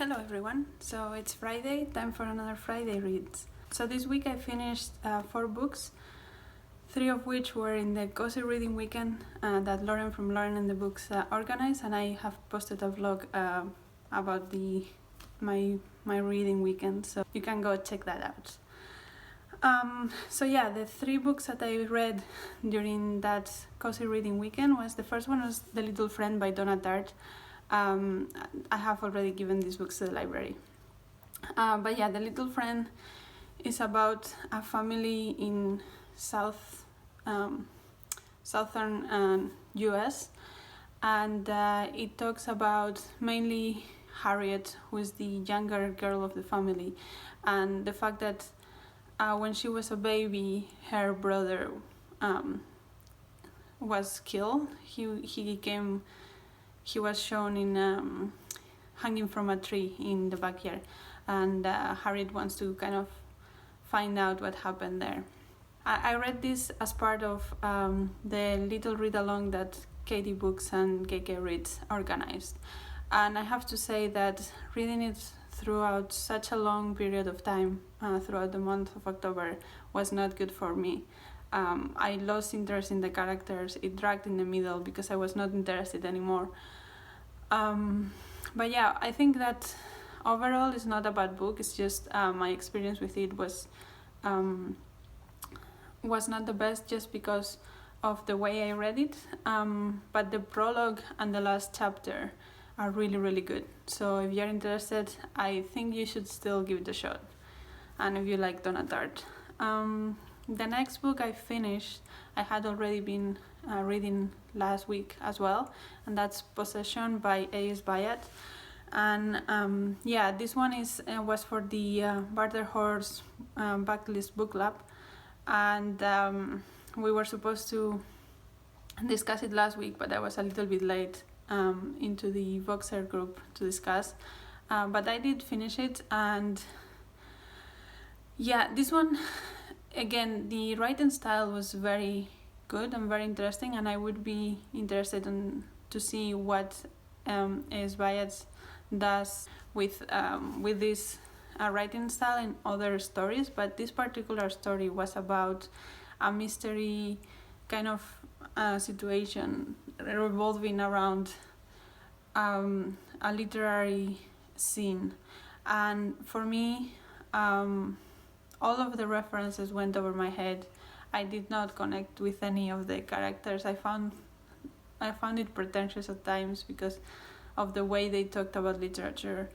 Hello everyone, so it's Friday, time for another Friday reads. So this week I finished 4 books, 3 of which were in the cozy reading weekend that Laurent from Laurent and the Books organized, and I have posted a vlog about my reading weekend, so you can go check that out. The 3 books that I read during that cozy reading weekend the first one was The Little Friend by Donna Tartt. I have already given these books to the library. The Little Friend is about a family in southern US, and it talks about mainly Harriet, who is the younger girl of the family, and the fact that when she was a baby, her brother was killed. He was shown in hanging from a tree in the backyard, and Harriet wants to kind of find out what happened there. I read this as part of the little read-along that KD Books and KK Reads organized, and I have to say that reading it throughout such a long period of time, throughout the month of October, was not good for me. I lost interest in the characters. It dragged in the middle because I was not interested anymore. I think that overall it's not a bad book. It's just my experience with it was not the best just because of the way I read it. But the prologue and the last chapter are really, really good. So if you're interested, I think you should still give it a shot. And if you like Donna Tartt. The next book I finished, I had already been reading last week as well, and that's Possession by A.S. Byatt. And this one was for the Barter Horse Backlist Book Club, and we were supposed to discuss it last week, but I was a little bit late into the Voxer group to discuss. But I did finish it, and this one, again, the writing style was very good and very interesting, and I would be interested to see what A.S. Byatt does with this writing style in other stories. But this particular story was about a mystery kind of situation revolving around a literary scene, and for me, all of the references went over my head. I did not connect with any of the characters. I found it pretentious at times because of the way they talked about literature.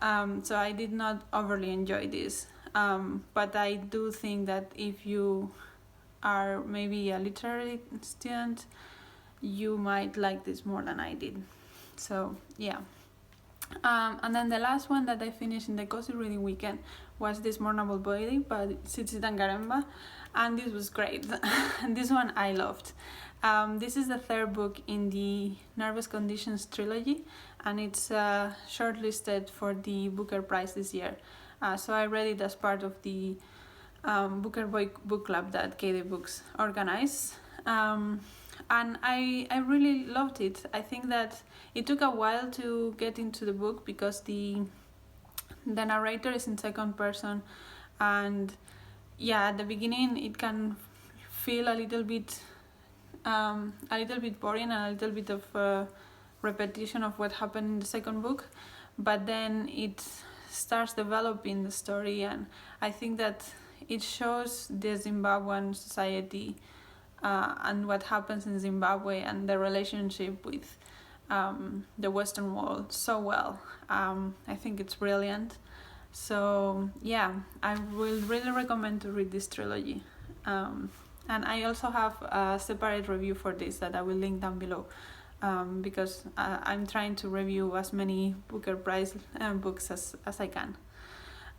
So I did not overly enjoy this. But I do think that if you are maybe a literary student, you might like this more than I did. So yeah. And then the last one that I finished in the cozy reading weekend was This Mournable Body by Tsitsi Dangarembga, and this was great. This one I loved. This is the 3rd book in the Nervous Conditions trilogy, and it's shortlisted for the Booker Prize this year. So I read it as part of the Booker Book Club that KD Books organized. And I really loved it. I think that it took a while to get into the book because the narrator is in 2nd person, and at the beginning it can feel a little bit boring and a little bit of repetition of what happened in the 2nd book, but then it starts developing the story, and I think that it shows the Zimbabwean society and what happens in Zimbabwe and the relationship with the Western world so well. I think it's brilliant. So I will really recommend to read this trilogy. And I also have a separate review for this that I will link down below, because I'm trying to review as many Booker Prize books as I can.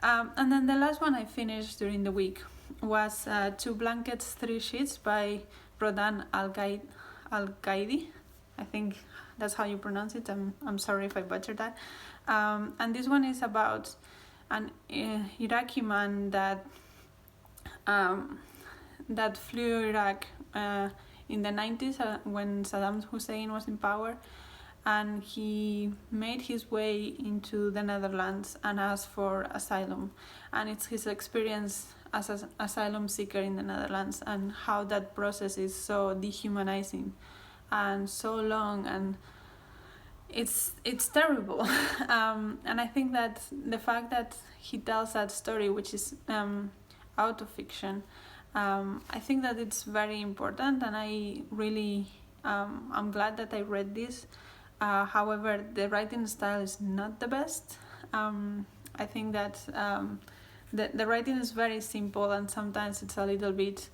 And then the last one I finished during the week was 2 Blankets, 3 Sheets by Rodaan al Galidi. I think that's how you pronounce it. I'm sorry if I butchered that. And this one is about an Iraqi man that flew Iraq in the 90s when Saddam Hussein was in power, and he made his way into the Netherlands and asked for asylum. And it's his experience as an asylum seeker in the Netherlands and how that process is so dehumanizing and so long, and it's terrible. And I think that the fact that he tells that story, which is out of fiction, I think that it's very important, and I really I'm glad that I read this. However, the writing style is not the best. I think that the writing is very simple, and sometimes it's a little bit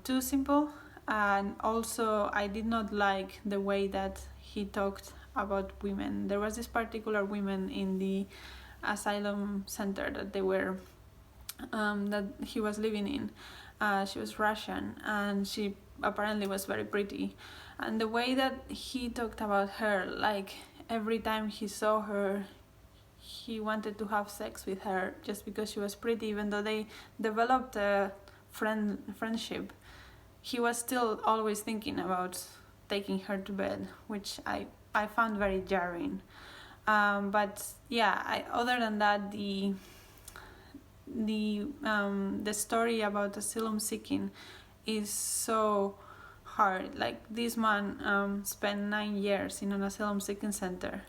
too simple. And also, I did not like the way that he talked about women. There was this particular woman in the asylum center that they were that he was living in. She was Russian, and she apparently was very pretty. And the way that he talked about her, like every time he saw her, he wanted to have sex with her just because she was pretty, even though they developed a friendship. He was still always thinking about taking her to bed, which I found very jarring. But yeah, other than that, the story about asylum seeking is so hard. Like, this man spent 9 years in an asylum seeking center,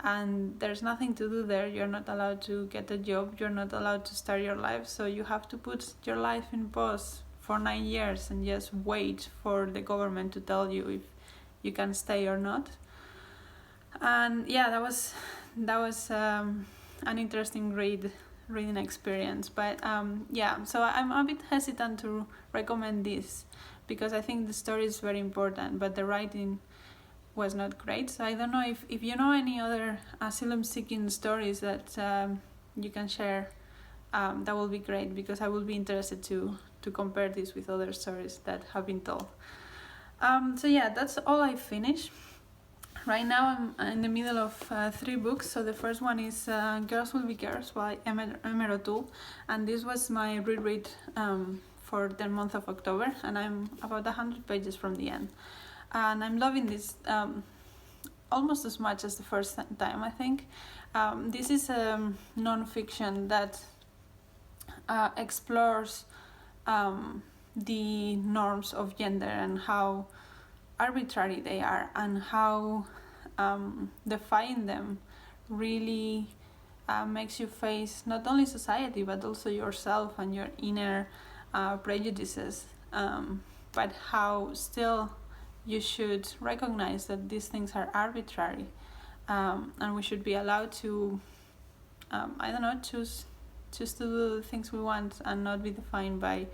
and there's nothing to do there. You're not allowed to get a job, you're not allowed to start your life, so you have to put your life in pause for 9 years and just wait for the government to tell you if you can stay or not. And yeah, that was an interesting reading experience. But yeah, so I'm a bit hesitant to recommend this because I think the story is very important, but the writing was not great. So I don't know if you know any other asylum seeking stories that you can share. That will be great, because I will be interested to compare this with other stories that have been told. So yeah, that's all I finished. Right now I'm in the middle of 3 books. So the first one is Girls Will Be Girls by Emer O'Toole, and this was my reread for the month of October, and I'm about 100 pages from the end. And I'm loving this almost as much as the first time, I think. This is a non-fiction that explores the norms of gender and how arbitrary they are, and how defying them really makes you face not only society but also yourself and your inner prejudices, but how still you should recognize that these things are arbitrary, and we should be allowed to choose to do the things we want and not be defined by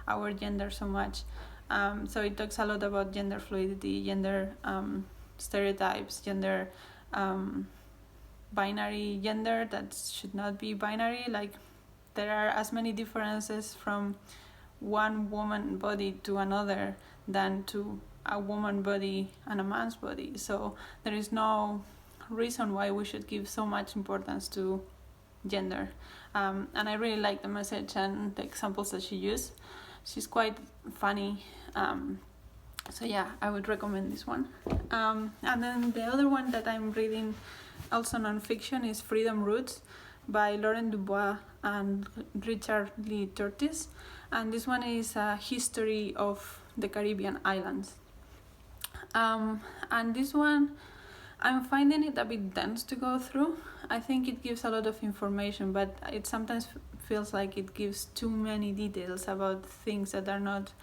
our gender so much. So it talks a lot about gender fluidity, gender stereotypes, gender binary gender that should not be binary. Like, there are as many differences from one woman body to another than to a woman body and a man's body. So there is no reason why we should give so much importance to gender. And I really like the message and the examples that she used. She's quite funny. So yeah, I would recommend this one. And then the other one that I'm reading, also non-fiction, is Freedom Roots by Laurent Dubois and Richard Lee Turtis. And this one is a history of the Caribbean islands. And this one, I'm finding it a bit dense to go through. I think it gives a lot of information, but it sometimes feels like it gives too many details about things that are not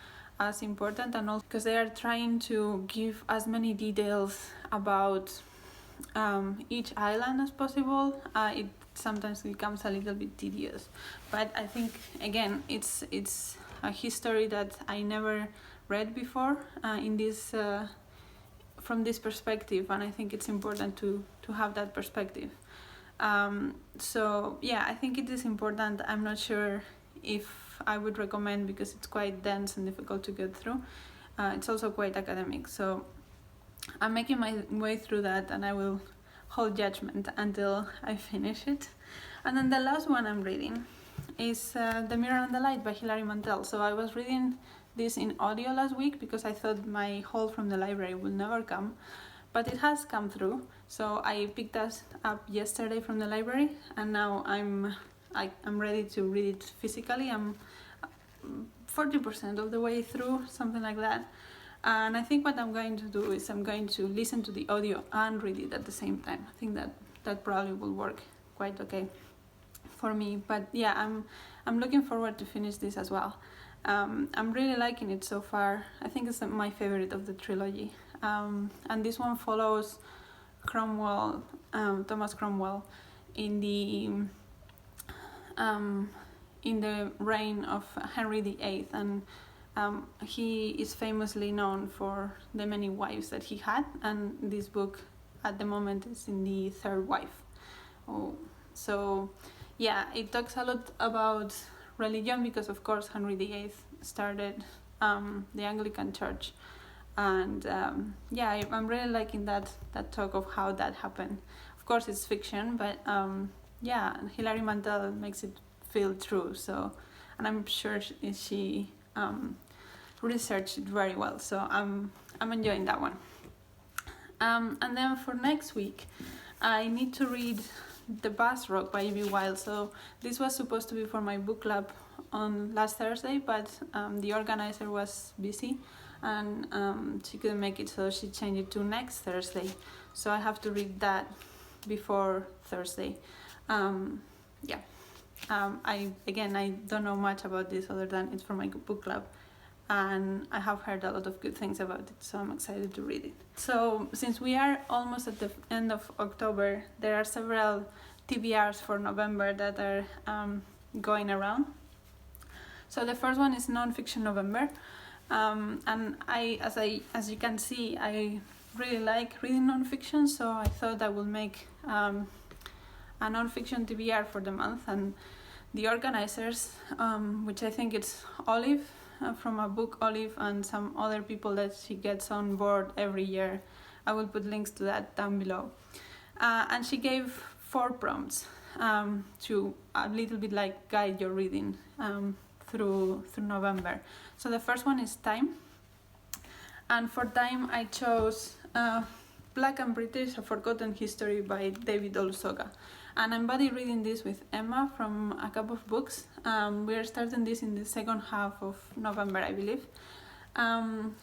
as important, and also because they are trying to give as many details about each island as possible, it sometimes becomes a little bit tedious. But I think, again, it's a history that I never read before in this from this perspective, and I think it's important to have that perspective. So yeah, I think it is important. I'm not sure if I would recommend, because it's quite dense and difficult to get through. It's also quite academic, so I'm making my way through that, and I will hold judgment until I finish it. And then the last one I'm reading is The Mirror and the Light by Hillary Mantel. So I was reading this in audio last week because I thought my haul from the library would never come, but it has come through. So I picked that up yesterday from the library, and now I'm ready to read it physically. I'm 40% of the way through, something like that. And I think what I'm going to do is I'm going to listen to the audio and read it at the same time. I think that probably will work quite okay for me. But yeah, I'm looking forward to finish this as well. I'm really liking it so far. I think it's my favorite of the trilogy. And this one follows Cromwell, Thomas Cromwell, in the reign of Henry VIII, and he is famously known for the many wives that he had, and this book at the moment is in the third wife. So yeah, it talks a lot about religion because of course Henry VIII started the Anglican Church, and yeah, I'm really liking that talk of how that happened. Of course it's fiction, but yeah, Hillary Mantel makes it feel true, so, and I'm sure she researched it very well, so I'm enjoying that one. And then for next week I need to read The Bus Rock by Evie Wyld. So this was supposed to be for my book club on last Thursday, but the organizer was busy and she couldn't make it, so she changed it to next Thursday. So I have to read that before Thursday. Yeah. I don't know much about this other than it's for my book club, and I have heard a lot of good things about it, so I'm excited to read it. So since we are almost at the end of October, there are several TBRs for November that are going around. So the first one is Non-Fiction November, and as you can see, I really like reading non-fiction, so I thought I would make a non-fiction TBR for the month, and the organizers, which I think it's Olive from a book Olive and some other people that she gets on board every year. I will put links to that down below. And she gave 4 prompts to a little bit like guide your reading through November. So the first one is time, and for time I chose Black and British: A Forgotten History by David Olusoga. And I'm buddy reading this with Emma from A Cup of Books. We are starting this in the second half of November, I believe.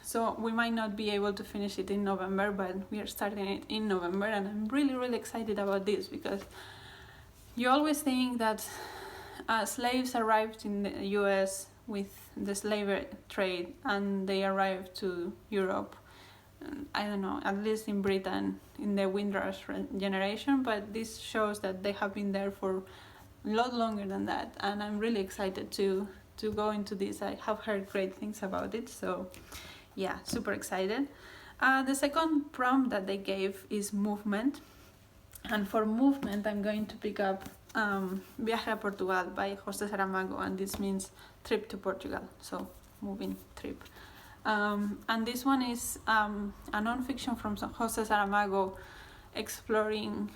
So we might not be able to finish it in November, but we are starting it in November, and I'm really, really excited about this because you always think that slaves arrived in the US with the slave trade and they arrived to Europe, I don't know, at least in Britain, in the Windrush generation, but this shows that they have been there for a lot longer than that, and I'm really excited to go into this. I have heard great things about it, so yeah, super excited. The second prompt that they gave is movement, and for movement I'm going to pick up Viaje, Portugal by José Saramago, and this means trip to Portugal, so moving trip. And this one is a non-fiction from José Saramago exploring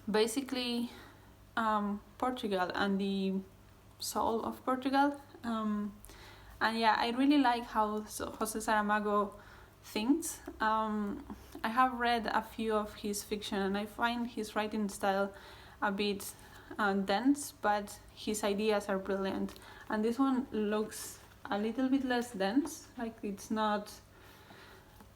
basically Portugal and the soul of Portugal. And yeah, I really like how José Saramago thinks. I have read a few of his fiction and I find his writing style a bit dense, but his ideas are brilliant. And this one looks a little bit less dense, like it's not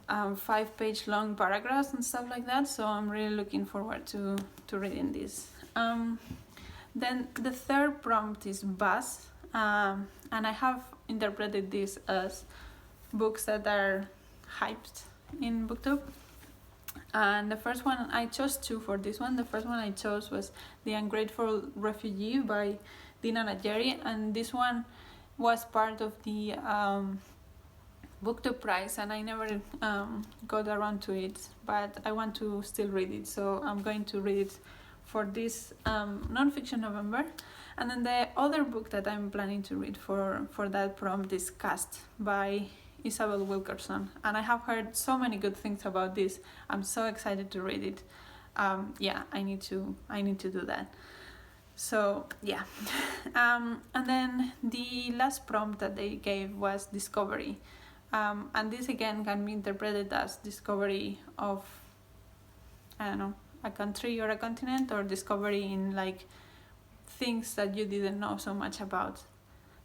5-page long paragraphs and stuff like that, so I'm really looking forward to reading this. Then the third prompt is buzz, and I have interpreted this as books that are hyped in booktube. And the first one, I chose 2 for this one. The first one I chose was The Ungrateful Refugee by Dina Nayeri, and this one was part of the booktube prize, and I never got around to it, but I want to still read it, so I'm going to read it for this non-fiction November. And then the other book that I'm planning to read for that prompt is Caste by Isabel Wilkerson, and I have heard so many good things about this. I'm so excited to read it. Yeah, I need to do that. So yeah. And then the last prompt that they gave was discovery And this again can be interpreted as discovery of, I don't know, a country or a continent, or discovery in like things that you didn't know so much about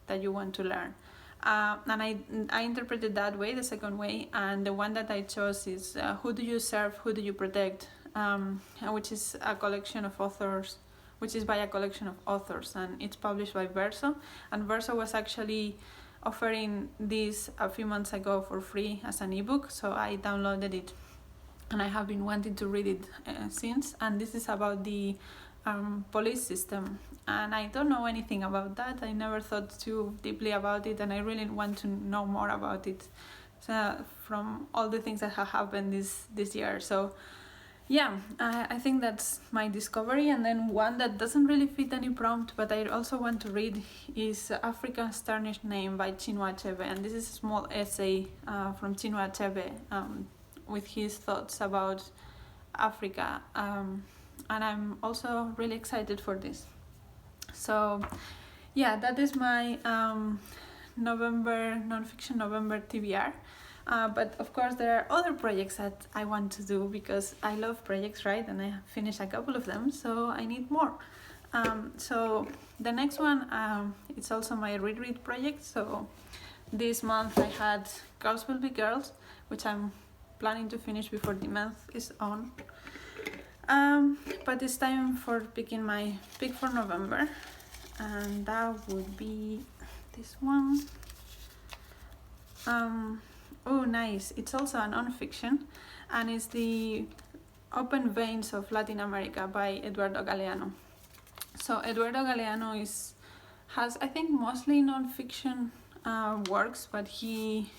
that you want to learn. And I interpreted that way, the second way, and the one that I chose is Who Do You Serve, Who Do You Protect, which is a collection of authors, which is by a collection of authors, and it's published by Verso. And Verso was actually offering this a few months ago for free as an ebook, so I downloaded it, and I have been wanting to read it since. And this is about the police system, and I don't know anything about that. I never thought too deeply about it, and I really want to know more about it from all the things that have happened this year. So yeah, I think that's my discovery. And then one that doesn't really fit any prompt, but I also want to read, is Africa's Tarnished Name by Chinua Achebe. And this is a small essay from Chinua Achebe with his thoughts about Africa. And I'm also really excited for this. So yeah, that is my nonfiction November TBR. But of course there are other projects that I want to do, because I love projects, right? And I finished a couple of them, so I need more. So the next one, it's also my Reread project. So this month I had Girls Will Be Girls, which I'm planning to finish before the month is on. But it's time for picking my pick for November, and that would be this one. Oh, nice. It's also a non-fiction, and it's The Open Veins of Latin America by Eduardo Galeano. So Eduardo Galeano has I think mostly non-fiction works, but he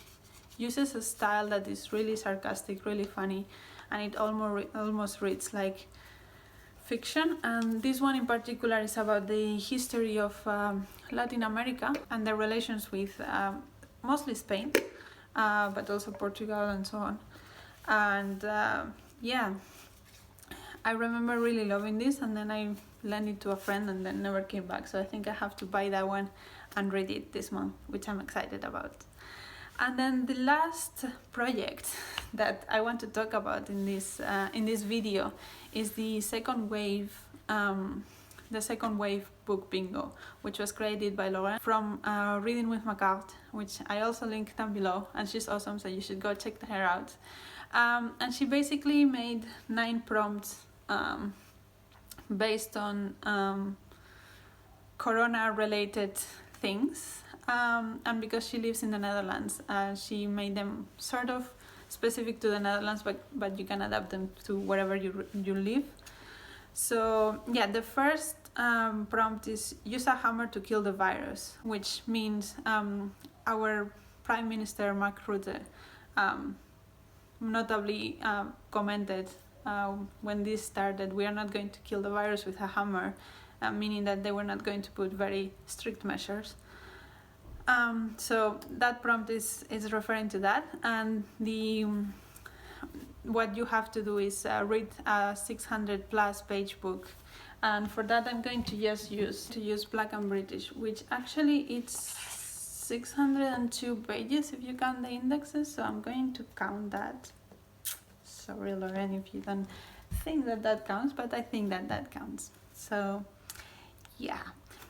uses a style that is really sarcastic, really funny, and it almost reads like fiction. And this one in particular is about the history of Latin America and the relations with mostly Spain, but also Portugal and so on. And yeah, I remember really loving this, and then I lent it to a friend and then never came back. So I think I have to buy that one and read it this month, which I'm excited about. And then the last project that I want to talk about in this video is the second wave book bingo, which was created by Laurent from Reading with Macart, which I also link down below, and she's awesome, so you should go check her out. And she basically made 9 prompts based on corona-related things. And because she lives in the Netherlands, she made them sort of specific to the Netherlands, but you can adapt them to wherever you live. So yeah, the first prompt is use a hammer to kill the virus, which means our Prime Minister Mark Rutte notably commented when this started, we are not going to kill the virus with a hammer, meaning that they were not going to put very strict measures. So that prompt is referring to that, and what you have to do is read a 600 plus page book, and for that I'm going to just use Black and British, which actually it's 602 pages if you count the indexes, so I'm going to count that. Sorry, Laurent, if you don't think that counts, but I think that counts. So yeah.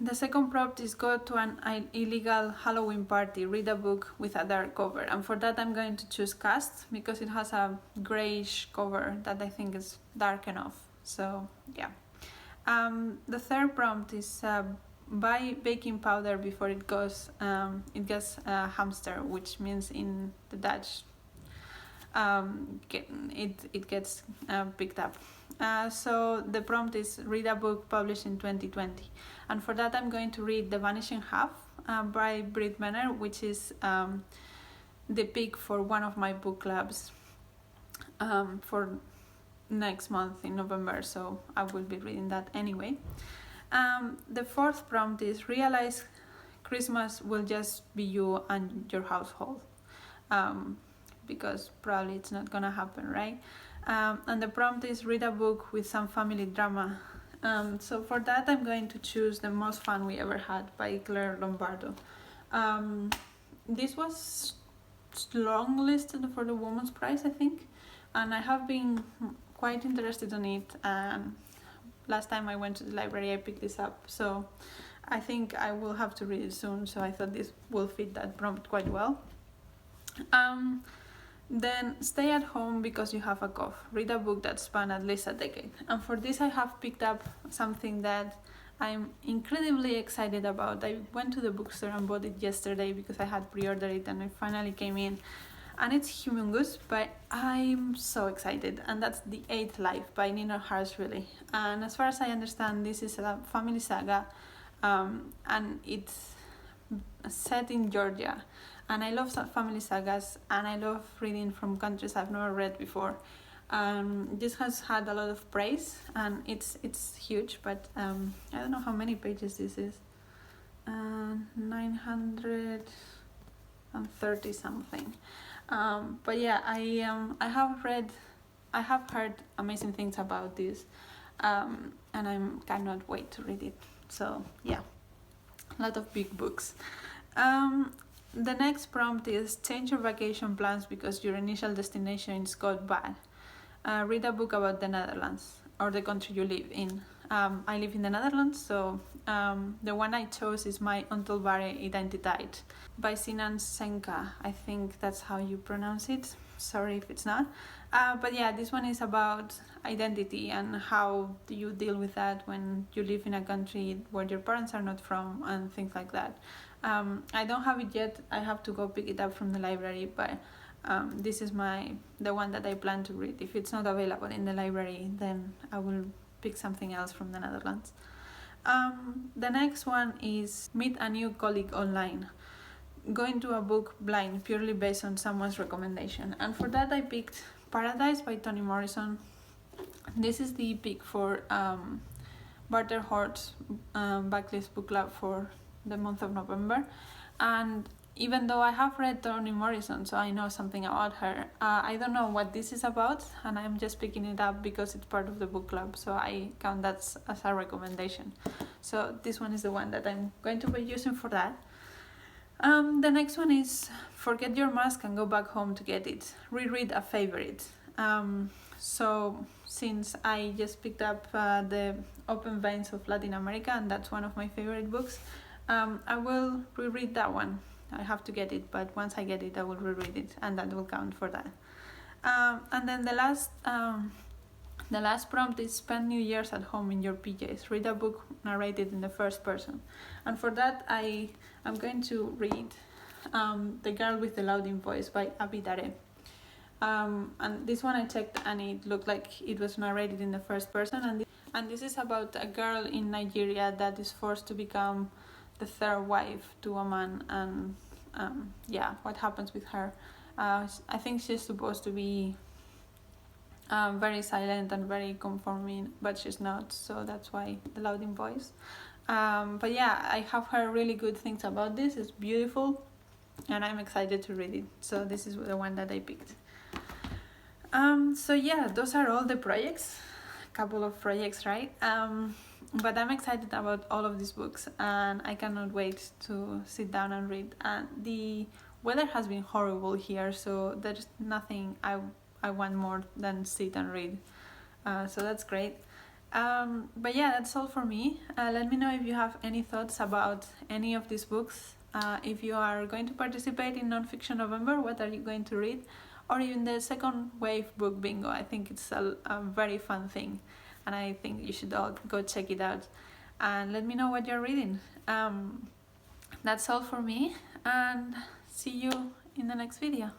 The second prompt is go to an illegal Halloween party, read a book with a dark cover. And for that I'm going to choose Caste, because it has a grayish cover that I think is dark enough. So yeah. The third prompt is buy baking powder before it gets hamster, which means in the Dutch it gets picked up. So the prompt is read a book published in 2020, and for that I'm going to read The Vanishing Half by Brit Menner, which is the pick for one of my book clubs for next month in November, so I will be reading that anyway. The fourth prompt is realize Christmas will just be you and your household, because probably it's not gonna happen, right? And the prompt is read a book with some family drama. So for that I'm going to choose The Most Fun We Ever Had by Claire Lombardo. This was longlisted for the Women's Prize, I think, and I have been quite interested in it. And last time I went to the library, I picked this up, so I think I will have to read it soon. So I thought this will fit that prompt quite well. Then stay at home because you have a cough. Read a book that spanned at least a decade. And for this, I have picked up something that I'm incredibly excited about. I went to the bookstore and bought it yesterday because I had pre-ordered it and it finally came in. And it's humongous, but I'm so excited. And that's The Eighth Life by Nina Harsvili. And as far as I understand, this is a family saga, and it's set in Georgia. And I love family sagas, and I love reading from countries I've never read before. This has had a lot of praise, and it's huge, but I don't know how many pages this is. 930 something. But yeah, I have heard amazing things about this, and I cannot wait to read it. So yeah, a lot of big books. The next prompt is change your vacation plans because your initial destination is got bad. Read a book about the Netherlands or the country you live in. I live in the Netherlands, so the one I chose is My Ontelbare Identiteit by Sinan Senka. I think that's how you pronounce it. Sorry if it's not. But yeah, this one is about identity and how do you deal with that when you live in a country where your parents are not from and things like that. I don't have it yet. I have to go pick it up from the library, but this is the one that I plan to read. If it's not available in the library, then I will pick something else from the Netherlands. The next one is meet a new colleague online. Go into a book blind purely based on someone's recommendation. And for that I picked Paradise by Toni Morrison. This is the pick for Barter Hort's Backlist Book Club for the month of November. And even though I have read Toni Morrison, so I know something about her, I don't know what this is about, and I'm just picking it up because it's part of the book club, so I count that as a recommendation. So this one is the one that I'm going to be using for that. The next one is Forget Your Mask and Go Back Home to Get It. Reread a favorite. So since I just picked up the Open Veins of Latin America, and that's one of my favorite books, I will reread that one. I have to get it, but once I get it, I will reread it, and that will count for that. And then the last prompt is spend New Year's at home in your PJs. Read a book narrated in the first person. And for that, I am going to read The Girl with the Louding Voice by Evie Wyld. And this one I checked, and it looked like it was narrated in the first person. And this is about a girl in Nigeria that is forced to become the third wife to a man, and what happens with her. I think she's supposed to be very silent and very conforming, but she's not, so that's why the louding voice. But yeah, I have heard really good things about this. It's beautiful, and I'm excited to read it. So this is the one that I picked. So yeah, those are all the projects. Couple of projects, right? But I'm excited about all of these books, and I cannot wait to sit down and read. And the weather has been horrible here, so there's nothing I want more than sit and read. So that's great. But yeah, that's all for me. Let me know if you have any thoughts about any of these books. If you are going to participate in Nonfiction November, what are you going to read? Or even the second wave book bingo. I think it's a very fun thing, and I think you should all go check it out and let me know what you're reading. That's all for me, and see you in the next video.